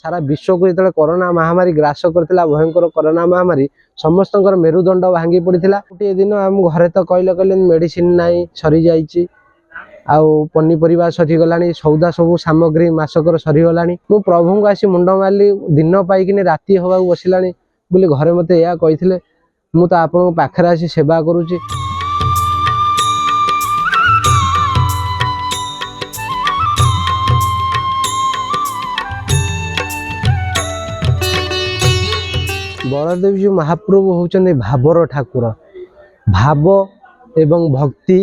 सारा विश्व को जो कोरोना महामारी ग्रास करथिला भयंकर कोरोना महामारी समस्त मेरुदंड भांगी पड़ता। गोटे दिन आम घरे तो कहले मेडिसिन नाई सरी जाइए आउ पनीपरिया सरीगला सौदा सब सामग्री मासकर सरीगला मु प्रभु को आसी मुंड मारि दिन पाइकिन राति हवा बसला बोली घरे मत या कही मु तो आपण पाखे आसी सेवा करुच्ची। बलदेवजी महाप्रभु होचंदे भावर ठाकुर। भाव एवं भक्ति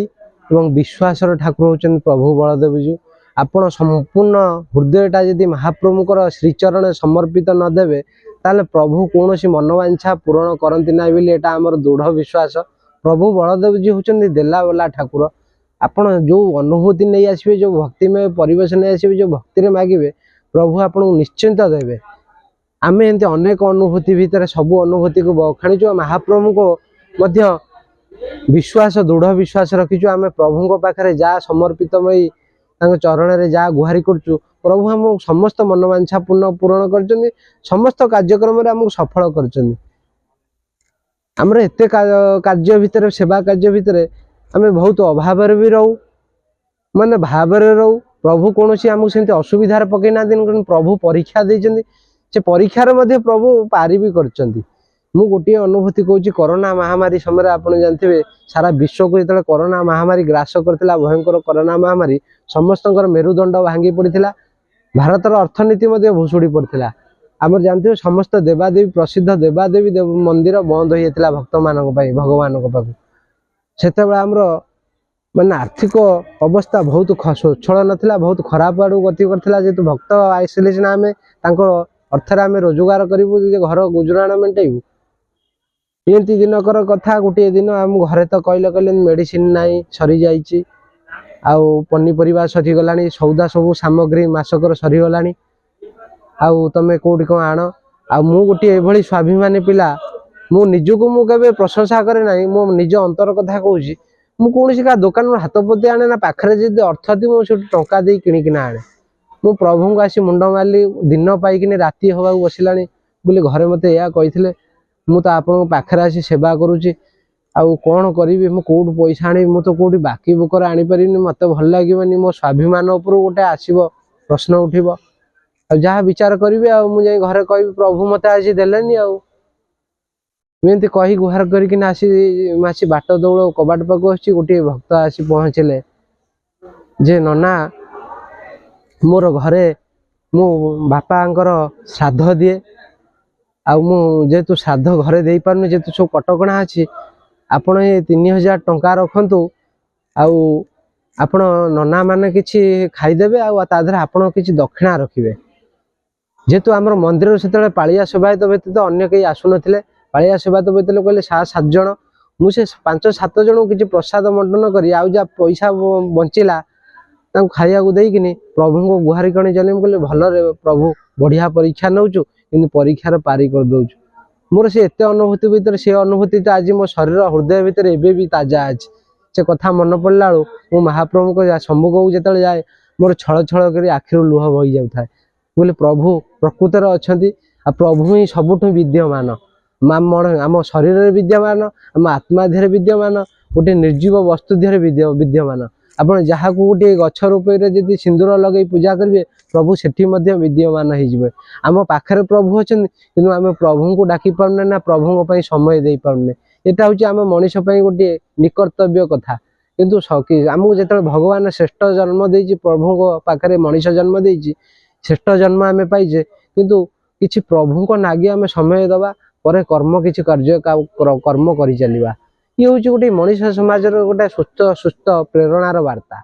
एवं विश्वासर ठाकुर होचंदे प्रभु बलदेवजी। आपण संपूर्ण हृदयटा जदि महाप्रभुकर श्रीचरण समर्पित नदेवे ताले प्रभु कौन सी मनोवांछा पूरण करती ना बोली एटा आमर दृढ़ विश्वास। प्रभु बलदेवजी होचंदे देला वाला ठाकुर। आपण जो अनुभूति नहीं आसबे जो भक्तिमय परिवेश नहीं आसबे जो भक्ति मागिबे प्रभु आपन निश्चिंत देवे। आम एमती अनेक अनुभूति भितर सबू अनुभूति को बखाणीचु महाप्रभु को मध्य विश्वास दृढ़ विश्वास रखीचु। आम प्रभु को पाखे जा समर्पितमयी चरण में जा गुहारी करचु प्रभु आम समस्त मनोवांछा पूर्ण कर समस्त कार्यक्रम आमको सफल कर। आमर एत कार्य भितर सेवा कार्य भितर आम बहुत अभाव भी रहू माने भाव रहू। प्रभु कौन सी आमको सेमती असुविधार पकई ना प्रभु परीक्षा देइछन्ति से परीक्षार मध्य प्रभु पारी भी करचन्ति। मु गोटे अनुभूति कहूँ कोरोना महामारी समय आप जानते सारा विश्व को जो कोरोना महामारी ग्रास करथिला भयंकर कोरोना महामारी समस्त मेरुदंड भांगी पड़ता। भारतर अर्थनीति भुशुड़ी पड़ता। आम जानते समस्त देवादेवी प्रसिद्ध देवादेवी मंदिर बंद हो जाता भक्त मान भगवान पाक से आमर माने आर्थिक अवस्था बहुत स्वच्छल नाला बहुत खराब आड़ गति करथिला जेतु भक्त आइसले सिना आम अर्थर आम रोजगार करूँ घर गुजराण मेटाइबू। एमती दिनकर कथा गोटे दिन आम घरे तो कहले मेडिसिन नाई सरी जाइए आउ पनीपरिया सरीगला सौदा सब सामग्री मासकर सरीगला आउ तुम कौटी कौन आण आ मु गोटे एभली स्वाभिमानी पिला मु निजको मु केबे प्रशंसा करे ना मो निज अंतर कथा कहूँ मु कौन का दुकान हाथ पति आने ना पाखे जब अर्थ थी मुझे टंका दे किणिकिना आने मु प्रभु को आसी मुंड मारि दिन पाइकिन राति हवा बसला बोली घरे मत या कही मु तो आपण पाखे आसी सेवा करुच्ची आउ कौन करी मु कौट पैसा आनी मु तो कौटी बाकी बुकर आनीपारि मत भल लगे मो स्वाभिमान उपर गोटे आसब प्रश्न उठब जहाँ विचार करी मुझे घरे कह प्रभु मत आज देलेनी आमती कही गुहार करसी बाट दौड़ कबाट पाक आसी गोटे भक्त आसी पहुँचले जे नना मोर घरे मो बापांकर श्राद्ध दिए जेतु श्राद्ध घरे दे पारनु जेतु सब कटकणा अच्छी आपण ये 3000 टंका रखंतु आपण नना माने किछि खाइदेबे आधार आपण किछि दक्षिणा रखिबे जेतु आमर मंदिर से पालिया सेवायत व्यतीत अन्य कई आसु नथिले। पालिया सेवायत व्यतीत कहले 7 जन मुझे 5-7 जन किछि प्रसाद मंडन करी आउ जा पैसा बंचिला खाया देकिन प्रभु को गुहारी कणी चली कहले भल रे प्रभु बढ़िया परीक्षा नौचु कि परीक्षार पारी कर दौचु। मोर से एत अनुभूति भितर से अनुभूति तो आज मो शरीर हृदय भितर एबे भी ताजा अच्छे से कथा मन पड़ला मो महाप्रभु को सम्मुख को जो जाए मोर छल छल कर आखिर लुह बही जाए बोले प्रभु प्रकृतर अच्छा प्रभु ही सबुठ विद्यमान आम शरीर विद्यमान आम आत्मा देह विद्यमान गोटे निर्जीव वस्तु देह विद्यमान आप जहाँ को गोटे गछ रूपये जब सिंदूर लगे पूजा करेंगे प्रभु सेठी विद्यमान हो आम पाखे प्रभु अच्छा कि आम प्रभु को डाकी पारने ना प्रभु समय दे पारने यहाँ हूँ आम मनीष गोटे निकर्तव्य कथा किंतु आमको जो भगवान श्रेष्ठ जन्म दे प्रभु पाखे मनीष जन्म दे श्रेष्ठ जन्म आम पाइजे किंतु किसी प्रभु को नागी आम समय दबा पर कर्म किसी कार्य कर्म कर चलवा ये हूँ गोटे मनीष समाज गोटे सुस्थ प्रेरणार वार्ता।